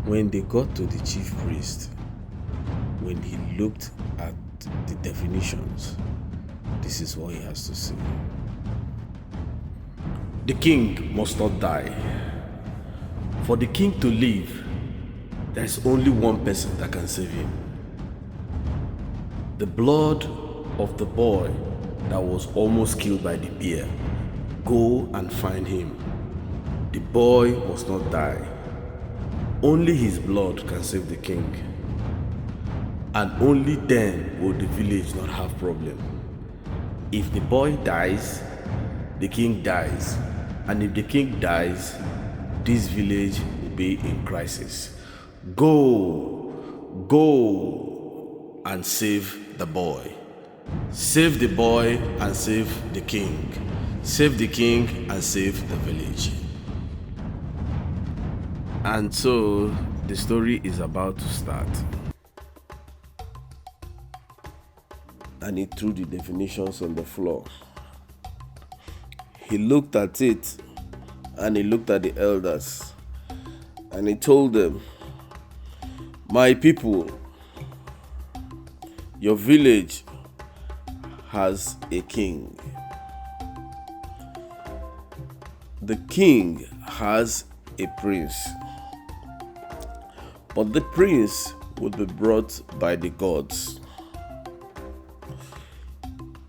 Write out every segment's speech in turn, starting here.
When they got to the chief priest, when he looked at the definitions, this is what he has to say. The king must not die. For the king to live, there is only one person that can save him. The blood of the boy that was almost killed by the bear. Go and find him. The boy must not die. Only his blood can save the king. And only then will the village not have problem. If the boy dies, the king dies. And if the king dies, this village will be in crisis. Go and save the boy. Save the boy and save the king. Save the king and save the village. And so the story is about to start. And he threw the definitions on the floor. He looked at it and he looked at the elders and he told them, "My people, your village has a king. The king has a prince, but the prince would be brought by the gods.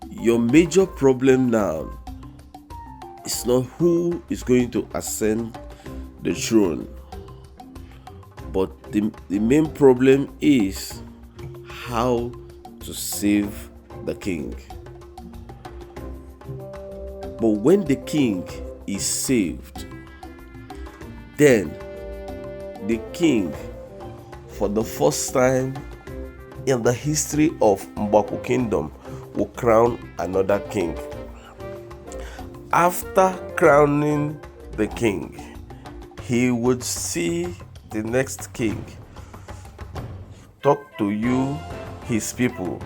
Your major problem now is not who is going to ascend the throne, but the main problem is how to save the king. But when the king is saved, then the king, for the first time in the history of Mbaku Kingdom, will crown another king. After crowning the king, he would see the next king talk to you, his people,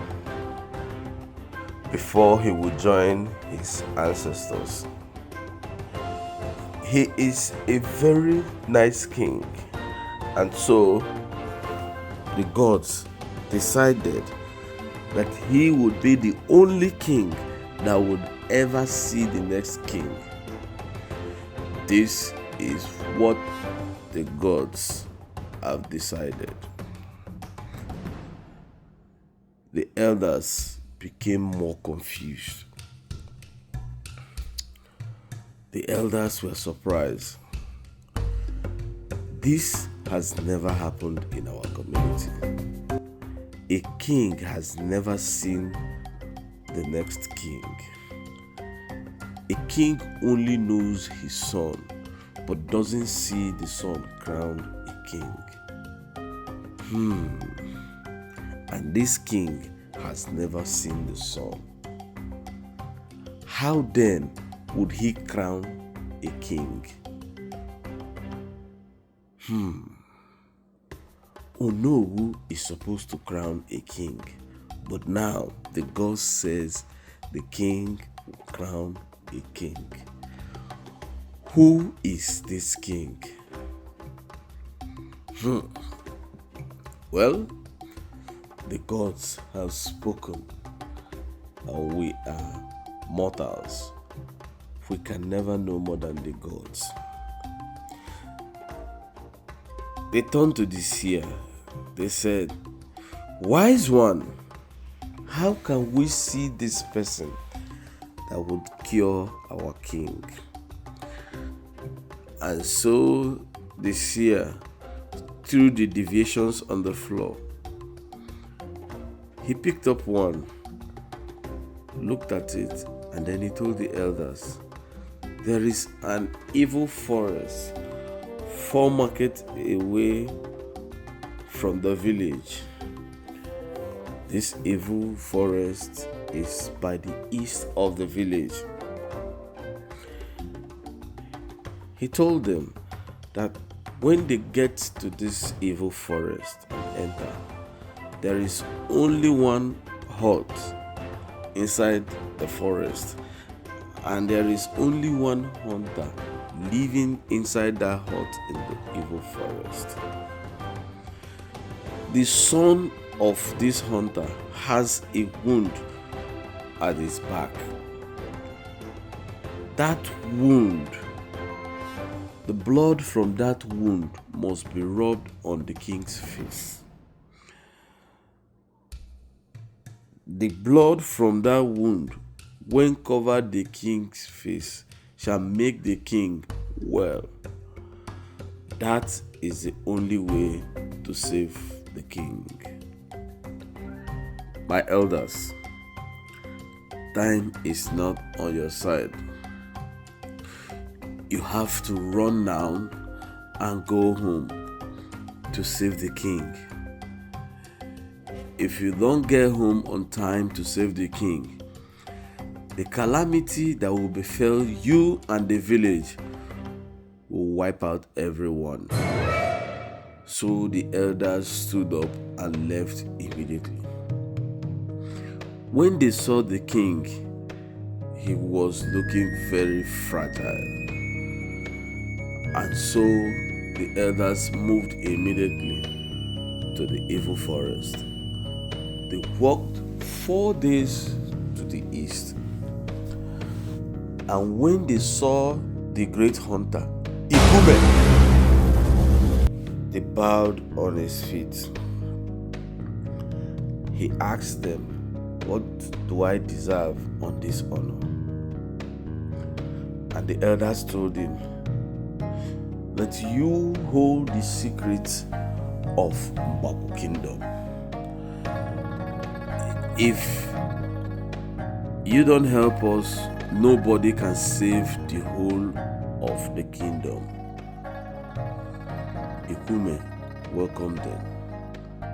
before he would join his ancestors. He is a very nice king, and so the gods decided that he would be the only king that would ever see the next king. This is what the gods have decided. The elders became more confused. The elders were surprised. This has never happened in our community. A king has never seen the next king. A king only knows his son, but doesn't see the son crowned a king. And this king has never seen the son. How then would he crown a king? Onowu is supposed to crown a king, but now the God says the king will crown a king. Who is this king? Well, the gods have spoken, and we are mortals. We can never know more than the gods. They turned to the seer. They said, "Wise one, how can we see this person that would cure our king?" And so the seer threw the deviations on the floor. He picked up one, looked at it, and then he told the elders, "There is an evil forest 4 markets away from the village. This evil forest is by the east of the village." He told them that when they get to this evil forest and enter, there is only one hut inside the forest, and there is only one hunter living inside that hut in the evil forest. The son of this hunter has a wound at his back. That wound, the blood from that wound must be rubbed on the king's face. The blood from that wound, when covered the king's face, shall make the king well. That is the only way to save the king. My elders, time is not on your side. You have to run now and go home to save the king. If you don't get home on time to save the king, the calamity that will befall you and the village will wipe out everyone. So the elders stood up and left immediately. When they saw the king, he was looking very fragile. And so the elders moved immediately to the evil forest. They walked 4 days to the east. And when they saw the great hunter, Ikume, they bowed on his feet. He asked them, "What do I deserve on this honor?" And the elders told him, "That you hold the secrets of Mbaku kingdom. If you don't help us, nobody can save the whole of the kingdom." Ikume welcomed them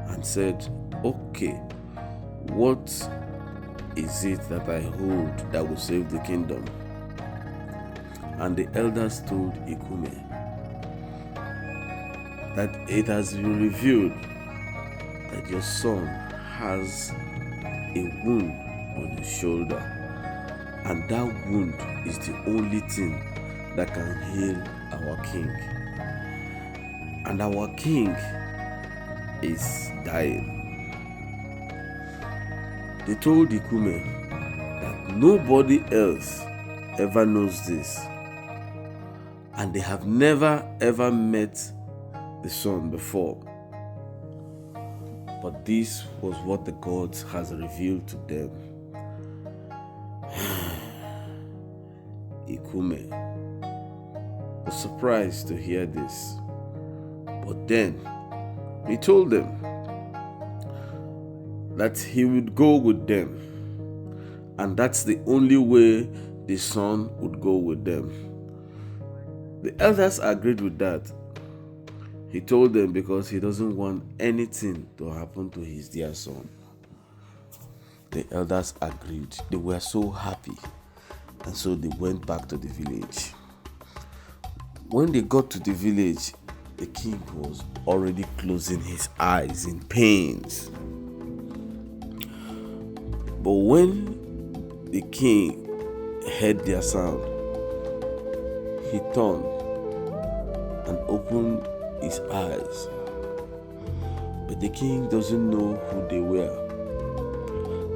and said, "Okay, what is it that I hold that will save the kingdom?" And the elders told Ikume that it has been revealed that your son has a wound on his shoulder, and that wound is the only thing that can heal our king. And our king is dying. They told Ikume that nobody else ever knows this, and they have never ever met the son before. But this was what the gods has revealed to them. Ikume was surprised to hear this. But then he told them that he would go with them, and that's the only way the son would go with them. The elders agreed with that. He told them because he doesn't want anything to happen to his dear son. The elders agreed. They were so happy, and so they went back to the village. When they got to the village, the king was already closing his eyes in pains. But when the king heard their sound, he turned and opened his eyes. But the king doesn't know who they were.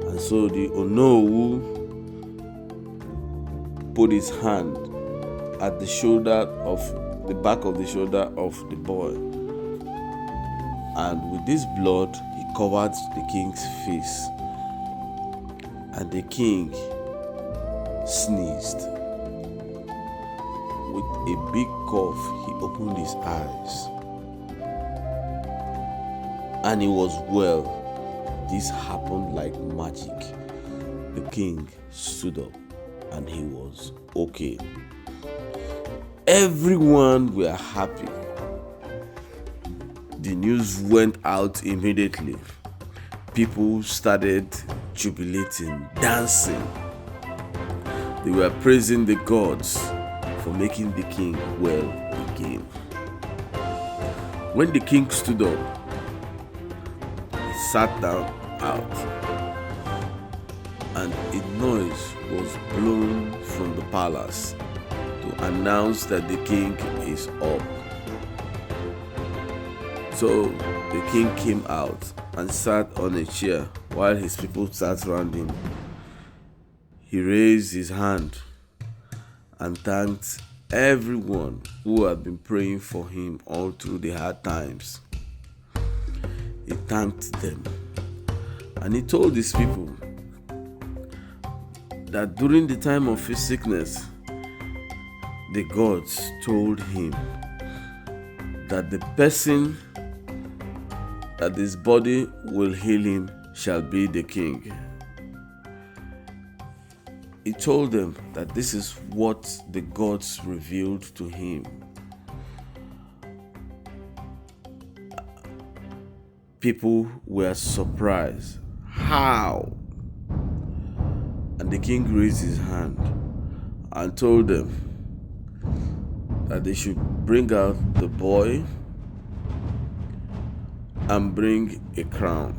And so the Onowu put his hand at the shoulder of the back of the shoulder of the boy, and with this blood he covered the king's face, and the king sneezed. With a big cough, he opened his eyes, and he was well. This happened like magic. The king stood up and he was okay. Everyone were happy. The news went out immediately. People started jubilating, dancing. They were praising the gods for making the king well again. When the king stood up, he sat down out, and a noise was blown from the palace to announce that the king is up. So the king came out and sat on a chair while his people sat around him. He raised his hand and thanked everyone who had been praying for him all through the hard times. He thanked them, and he told his people that during the time of his sickness, the gods told him that the person that his body will heal him shall be the king. He told them that this is what the gods revealed to him. People were surprised. How? And the king raised his hand and told them that they should bring out the boy and bring a crown.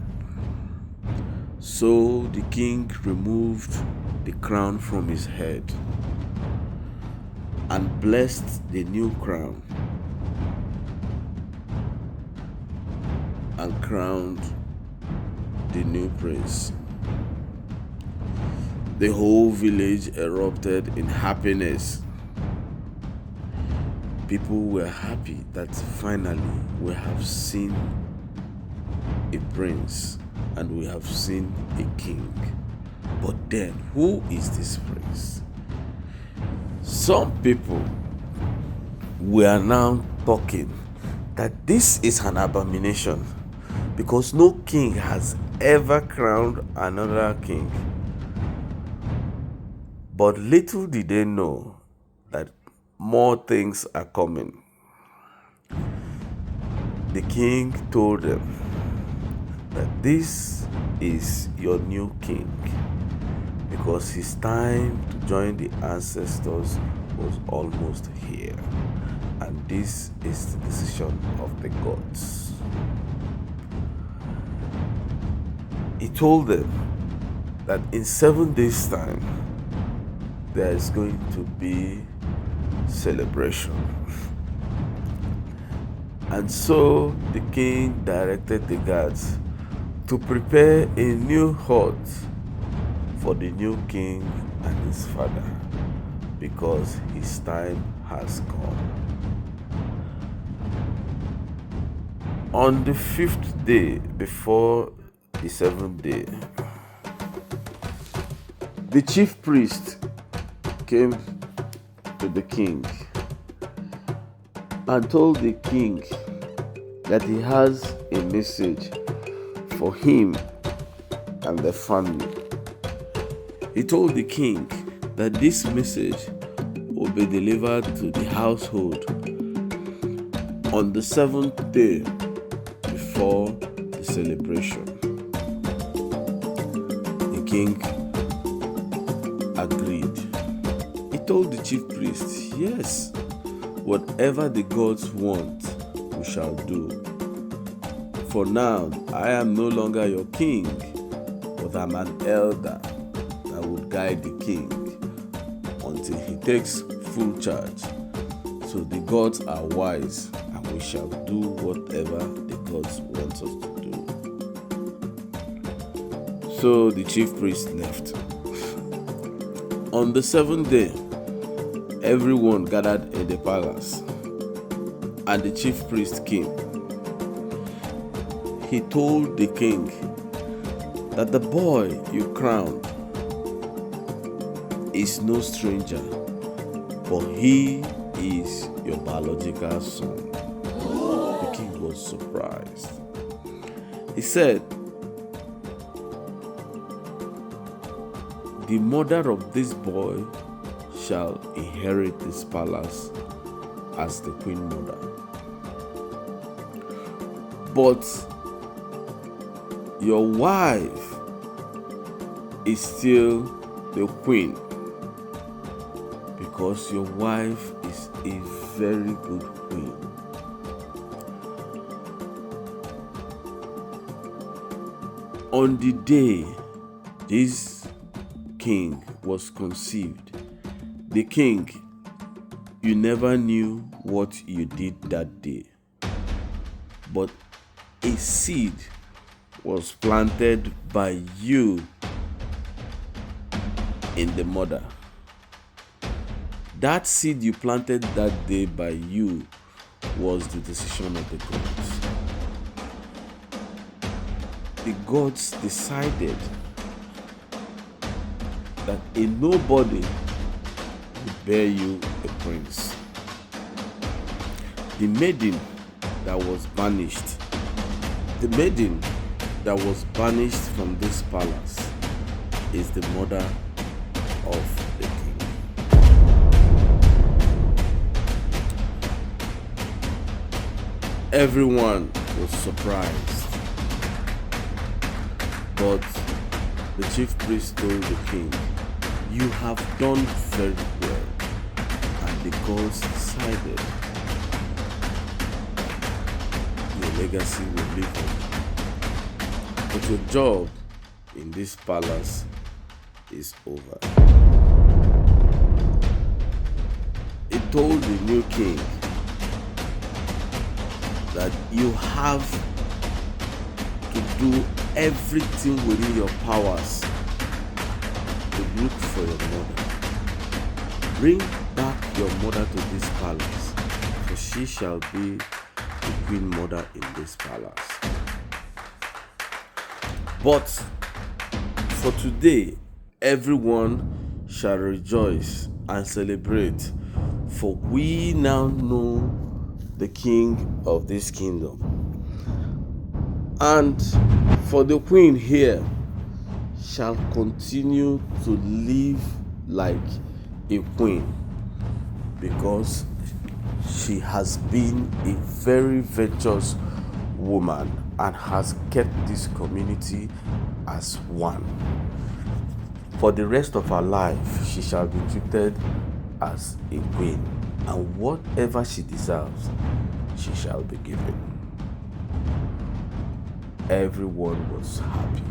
So the king removed the crown from his head and blessed the new crown and crowned the new prince. The whole village erupted in happiness. People were happy that finally we have seen a prince and we have seen a king. But then, who is this prince? Some people were now talking that this is an abomination because no king has ever crowned another king. But little did they know that more things are coming. The king told them that this is your new king because his time to join the ancestors was almost here, and this is the decision of the gods. He told them that in 7 days' time there is going to be celebration. And so the king directed the guards to prepare a new hut for the new king and his father, because his time has come. On the 5th day before the 7th day, the chief priest came to the king and told the king that he has a message for him and the family. He told the king that this message will be delivered to the household on the 7th day before the celebration. The king agreed. He told the chief priest, yes, whatever the gods want, we shall do. For now, I am no longer your king, but I'm an elder that will guide the king until he takes full charge. So the gods are wise, and we shall do whatever the gods want us to do. So the chief priest left. On the 7th day, everyone gathered in the palace, and the chief priest came. He told the king that the boy you crowned is no stranger, but he is your biological son. The king was surprised. He said, the mother of this boy shall inherit this palace as the queen mother. But your wife is still the queen, because your wife is a very good queen. On the day this king was conceived, the king, you never knew what you did that day, but a seed was planted by you in the mother. That seed you planted that day by you was the decision of the gods. The gods decided that a nobody would bear you a prince. The maiden that was banished, from this palace is the mother of the king. Everyone was surprised, but the chief priest told the king, "You have done very well," and the gods decided your legacy will live on. But your job in this palace is over. He told the new king that you have to do everything within your powers to look for your mother. Bring back your mother to this palace, for she shall be the queen mother in this palace. But for today, everyone shall rejoice and celebrate, for we now know the king of this kingdom. And for the queen here shall continue to live like a queen, because she has been a very virtuous woman and has kept this community as one. For the rest of her life, she shall be treated as a queen, and whatever she deserves, she shall be given. Everyone was happy.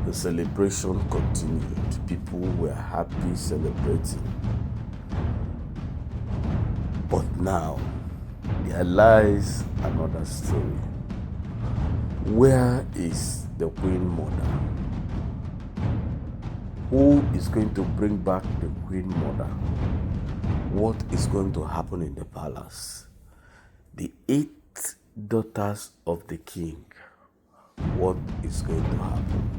The celebration continued. People were happy celebrating. But now, there lies another story. Where is the queen mother? Who is going to bring back the queen mother? What is going to happen in the palace? The 8 daughters of the king. What is going to happen?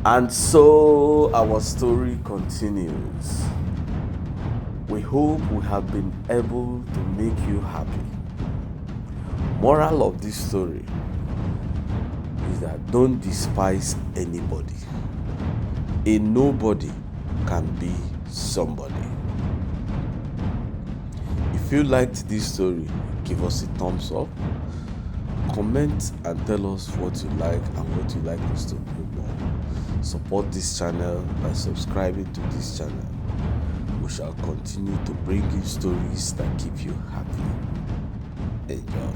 And so our story continues. We hope we have been able to make you happy. Moral of this story is that don't despise anybody. A nobody can be somebody. If you liked this story, give us a thumbs up. Comment and tell us what you like and what you like us to do more. Support this channel by subscribing to this channel. We shall continue to bring you stories that keep you happy. Enjoy.